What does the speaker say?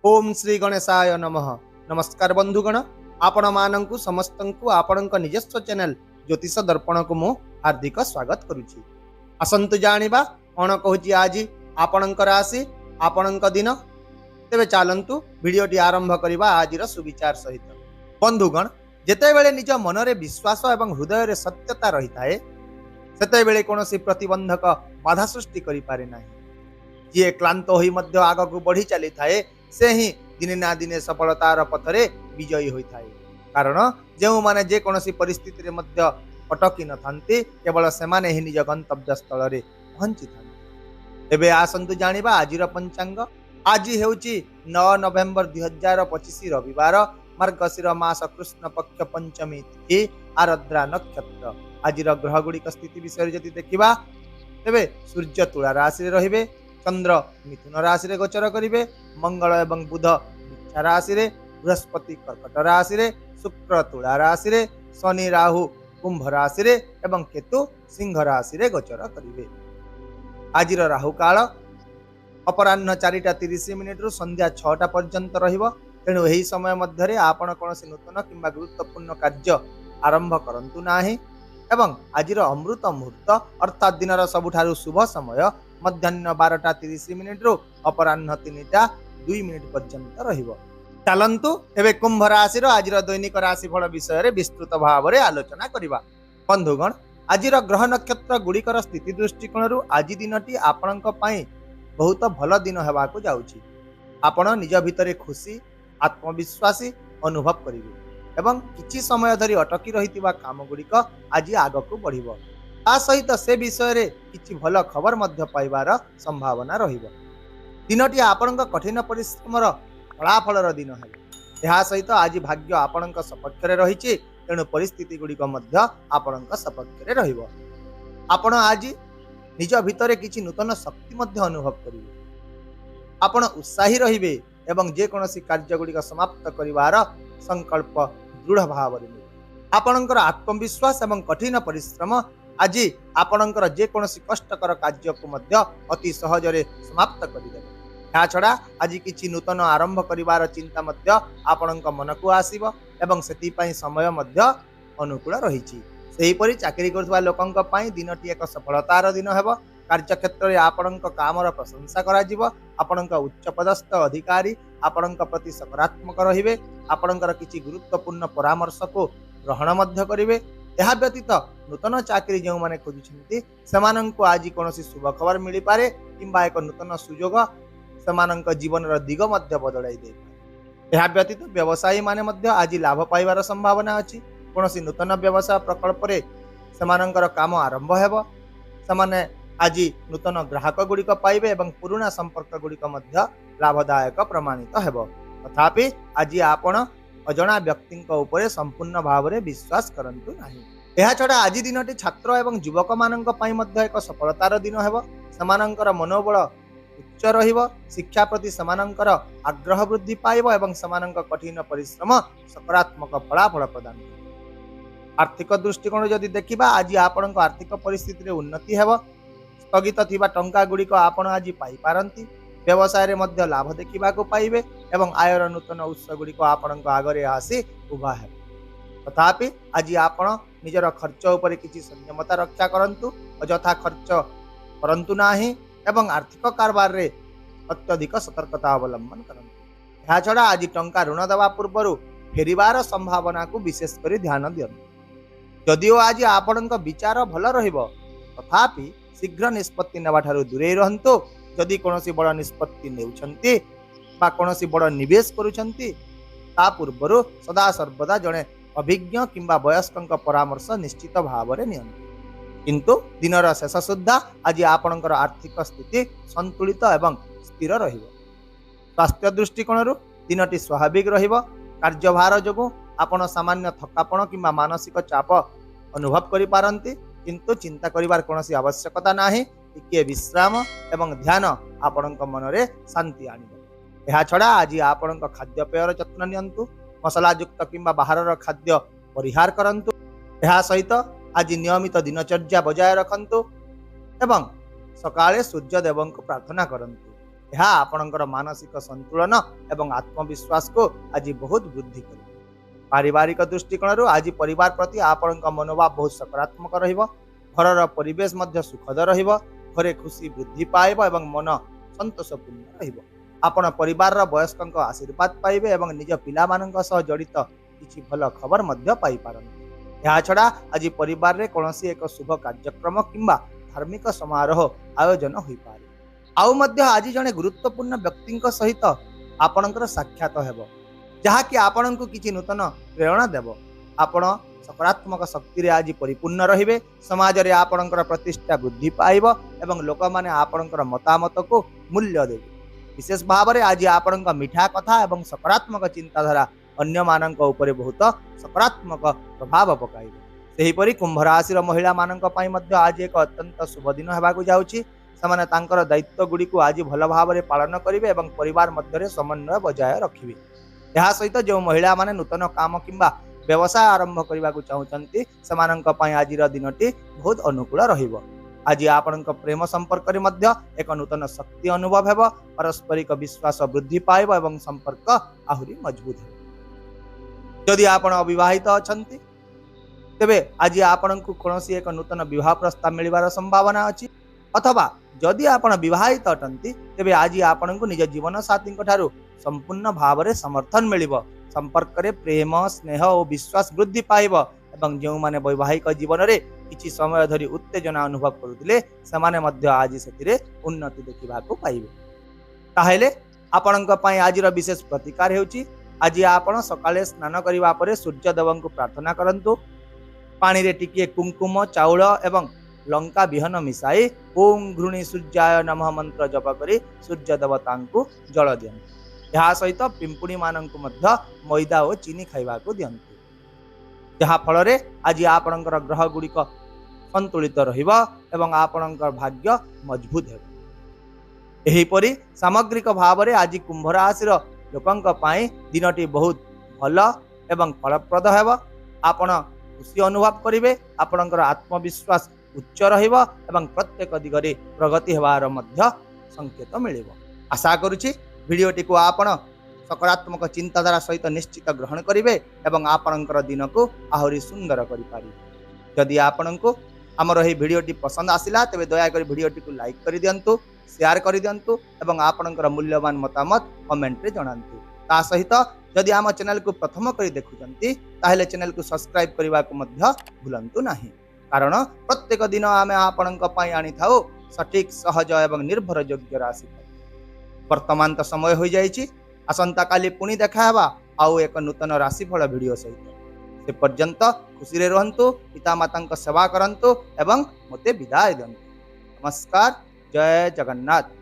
ओम श्री गणेशाय नमः। नमस्कार बंधुगण, आपण मानंकु समस्तंकु आपणक निजस्व चैनल ज्योतिष दर्पण को मु हार्दिक स्वागत करुछि। आसंतु जानिबा कोन कहूछि आज आपणक राशि आपणक दिन। तेबे चालंतु वीडियोटी आरंभ करिबा आजिर सुविचार सहित। बंधुगण, जेतेबेले निज मनरे विश्वास एवं हृदय रे सत्यता रही थाए सेतेबेले कोनोसी प्रतिबंधक बाधा सृष्टि करि पारे नाही। जी क्लांत होई मध्य आगकु बढ़ी चली थाए से ही दिने ना दिने सफलतार पथरे विजयी होई थाए। कारण जो माने जे कोनोसी परिस्थिति रे मध्य अटकी न थांती केवल सेमाने ही निज गंतव्य स्थल रे पहुंची थांती। एबे आसंतु जानिबा आजिर पंचांग। आज हेउची 9 नवेम्बर 2025 रविवार, मार्गशीर मास कृष्ण पक्ष पंचमी तिथि, आरद्रा नक्षत्र। आजिर ग्रह गुड़िक स्थिति विषय जदि देखिबा तेबे सूर्य तुला राशि रे रहिबे, चंद्र मिथुन राशि रे गोचर करिवे, मंगल एवं बुध वृश्चिक राशि रे, बृहस्पति कर्कट राशि रे, शुक्र तुला राशि रे, शनि राहु कुंभ राशि रे एवं केतु सिंह राशि रे गोचर करिवे। आजिर राहु काल अपराह्न 4:30 रु संध्या 6टा पर्यंत रहिबो। तेणु एही समय मध्यरे आपण कोनोसी नूतन किंबा गुरुत्वपूर्ण कार्य आरंभ करंतु नाही। एवं आजिर अमृत मुहूर्त अर्थात दिनर सबुठारु शुभ समय मध्याह्न 12:30 रु अपराह्न 3:02 पर्यंत रहिबो। चलंतु एबे कुंभ राशि आजिर दैनिक राशिफल विषय रे विस्तृत भाव रे आलोचना करिबा। बंधुगण, आजिर ग्रह नक्षत्र गुड़िकर स्थिति दृष्टिकोण आज दिनटी आपणक पई बहुत भल दिन हेबाकु जाउछि। आपण निज भितरे खुशी आत्मविश्वासी अनुभव करिवे एवं किछि समय धरी अटकी रहितिबा काम गुड़िक आज आगकु बढ़िबो। ता सहित से विषय रे किछि भल खबर मध्य पाइबार संभावना रहिबो। दिनटी आपणक कठिन परिश्रमर फलाफलर दिन हेबो। एहा सहित आज भाग्य आपणक सपक्ष रे रहिछि। तेणु परिस्थिति गुड़िक मध्य आपणक सपक्ष रे रहिबो। आपण आज निज भितरे किछि नूतन शक्ति मध्य अनुभव करिवे। आपण उत्साही रहिबे एवं जे कोनोसी कार्य गुड़िक समाप्त करिवार संकल्प दृढ़ भाव रे। आपणकर आत्मविश्वास एवं कठिन परिश्रम आज आपणकर जे कोनोसी कष्टकर कार्य को मध्य अति सहज रे समाप्त करिदेबे। या छड़ा आज किछि नूतन आरंभ करिवार चिंता मध्य आपणक मन को आसीबो एवं सेति पई समय मध्य अनुकूल रहिछि। सेही परि चाकरी करथुवा लोकंक पई दिनटी एक सफलतार दिन हेबो। कार्य क्षेत्र रे आपणक कामर प्रशंसा करा जिवो। आपणक उच्च पदस्थ अधिकारी आपणक प्रति सकारात्मक रहिबे। आपणकर किछि गुरुत्वपूर्ण परामर्श को ग्रहण मध्य करिवे। एहा व्यतीत नूतन चाकरी जो माने खोजुछन्ति सेमानंको आज कोनोसी शुभ खबर मिली पारे किंबा एक नूतन सुजोग सेमानंक जीवनर दिग मध्य बदलाई दे। एहा व्यतीत व्यवसायी माने मध्य आज लाभ पाइबार संभावना अछि। कोनोसी नूतन व्यवसाय प्रकल्प रे सेमानंकर काम आरंभ हेबो। सेमाने आज नूतन ग्राहक गुड़िक पाइबे एवं पुराना संपर्क गुड़िक मध्य लाभदायक प्रमाणित हेबो। तथापि आज आपण अजणा व्यक्ति उपरे संपूर्ण भाव रे विश्वास करंतु नाही। एहा छडा आज दिनटी छात्र एवं युवक मानंक पई मध्य एक सफलतार दिन हेबो। समानंकर मनोबल उच्च रहिबो। शिक्षा प्रति समानंकर आग्रह वृद्धि पाइबो एवं समानंक कठिन परिश्रम सकारात्मक फलाफल प्रदान करिबो। आर्थिक दृष्टिकोण जदि देखिबा आज आपणक आर्थिक परिस्थिति रे उन्नति हेबो। स्थगित थिबा टंका गुड़िक आपण आज पाई पारंती। व्यवसाय रे मध्य लाभ देखिबा को पाइबे एवं आयर नूतन उत्स गुड़िक आपणक आगरे आसी उभा हेबो। तथापि आज आपण निजर खर्च उपरे किछि संयमता रक्षा करंतु। अजथा खर्च करंतु नाही एवं आर्थिक कारबार रे अत्यधिक सतर्कता अवलंबन करंतु। एहा छडा आज टंका ऋण देवा पूर्व फेरिबार संभावना को विशेष करी ध्यान दियंतु। जदिओ आज आपणक विचार भल रहिबो तथापि शीघ्र निष्पत्ति नेबा ठारू दूरे रहंतु। जदि कोनोसी बड़ निष्पत्ति नेउछंती बा कोनोसी बड़ निवेश करूछंती ता पूर्वरु सदा सर्वदा जणे अभिज्ञ किंबा वयस्कंक परामर्श निश्चित भाव रे नियंतु। किंतु दिनर शेष सुद्धा आज आपणकर आर्थिक स्थिति संतुलित एवं स्थिर रहिबो। स्वास्थ्य दृष्टिकोणरु दिनटी स्वाभाविक रहिबो। कार्यभार जोगु आपण सामान्य थकापण किंबा मानसिक चाप अनुभव करि पारंती। किंतु चिंता करिवार कोनोसी आवश्यकता नाही। टिके विश्राम एवं ध्यान आपणक मनरे शांति आनिबो। एहा छडा आज आपणक खाद्य पेयर जत्न नियंतु। मसलायुक्त किंबा बाहरर खाद्य परिहार करंतु। एहा सहित आज नियमित दिनचर्या बजाय रखंतु एवं सकाळे सूर्य देवंक प्रार्थना करंतु। ଏହା ଆପଣଙ୍କର ମାନସିକ ସନ୍ତୁଳନ ଏବଂ ଆତ୍ମବିଶ୍ୱାସ को आज बहुत वृद्धि कर पारिवारिक दृष्टिकोण आज परिवार प्रति आपणक मनोभाव बहुत सकारात्मक रहिबो घरर परिवेश मध्य सुखद रहिबो घरे खुशी वृद्धि पाइबो एवं मन संतोषपूर्ण रहिबो आपण परिवार वयस्कଙ୍କ आशीर्वाद पाइबे एवं निज पिला माननक सह जड़ित किछि भल खबर मध्य पाइ पारंती या छड़ा आज परिवार रे कोनोसी एक शुभ कार्यक्रम किंबा धार्मिक समारोह आयोजन होई पारे आउ मध्य आज जने गुरुत्वपूर्ण व्यक्तिଙ୍କ सहित आपणकर साक्षात हेबो जहाँकि आपणଙ୍କୁ किछि नूतन प्रेरणा देबो आपण सकारात्मक शक्ति रे आज परिपूर्ण रहिबे समाज रे आपणकर प्रतिष्ठा वृद्धि पाइबो एवं लोक माने आपणकर मतामत को मूल्य देबे विशेष भाव में आज आपणक मिठा कथा एवं सकारात्मक चिंताधारा अन्य मानक उपरे बहुत सकारात्मक प्रभाव पकाइबे सेहीपरि कुंभ राशि महिला मानक पई मध्य आज एक अत्यंत शुभ दिन हेबाकु जाउछि सेमाने तांकर दायित्व गुडी को आज भल भाव में पालन करिवे एवं परिवार मध्य समन्वय बजाय रखिबे यह सहित जो महिला माने नूतन काम किंबा व्यवसाय आरंभ करने को चाहते से आज दिनटी बहुत अनुकूल रहिबो आज आपणक प्रेम संपर्क रे मध्य एक नूतन शक्ति अनुभव हेबो पारस्परिक विश्वास वृद्धि पाइबो एवं संपर्क आहुरी मजबूत हेबो यदि आपण अविवाहित अछंती तेबे आज आपणक कोनोसी एक नूतन विवाह प्रस्ताव मिलिबार संभावना अछि अथवा जदि आपण विवाहित अटंती तेबे आज आपणक निज जीवन साथी ठारू संपूर्ण भाव में समर्थन मिलिबो संपर्क रे प्रेम स्नेह और विश्वास वृद्धि पाइबो एवं जो माने वैवाहिक जीवन रे किछि समय धरी उत्तेजना अनुभव करुतिले समाने मध्य आज सेतिरे उन्नति देखिबा को पाइबे ताहेले आपणक पई आजिर विशेष प्रतिकार हेउची आज आपण सकाळे स्नान करिवा परे सूर्य देवंकु प्रार्थना करंतु पानी रे टिकिए कुंकुम चाउल एवं लंका बिहन मिसाई ओम घृणी सूर्याय नमः मंत्र जप करी सूर्य देवतांकु जल दियंतु यह सहित पिंपुणी मानक मैदा और चीनी खाइबा को दियंतु जहा फल रे आज आपणकर ग्रह गुड़िक संतुलित रहिबा एवं आपणकर भाग्य मजबूत हेबो एहीपरि सामग्रिक भाव रे आज कुंभ राशि लोकंक पई दिनटी बहुत भल एवं फलप्रद हेबो आपण खुशी अनुभव करिवे आपणकर आत्मविश्वास उच्च रहिबो एवं प्रत्येक दिगरे प्रगति हेबार मध्य संकेत मिलिबो आशा करूछि भिडियोटी को आपण सकारात्मक चिंताधारा सहित निश्चित ग्रहण करेंगे एवं आपणकर दिन को आहरी सुंदर करें जदि आपण को आमर यह भिडियोटी पसंद आसला तेज दयाकोरी भिडियोटी को लाइक कर दिंतु शेयर कर दिंतु एवं आपणकर मूल्यवान मतामत कमेंट रे जणांतु ता सहित जदि आम चैनल को प्रथम कर देखुचंती ताहेले चैनल को सब्सक्राइब करने को मध्य भूलंतु नहीं कारण प्रत्येक दिन आम आपणक पई आनी थाउ सठिक सहज एवं निर्भर योग्य राशि वर्तमान तो समय हो जाइए आसंता काली पुणी देखा आउ एक नूतन राशिफल वीडियो सहित से पर्यंत खुशी रे रहंतु पिता माता सेवा करंतु एवं मते विदाय दियंतु नमस्कार जय जगन्नाथ।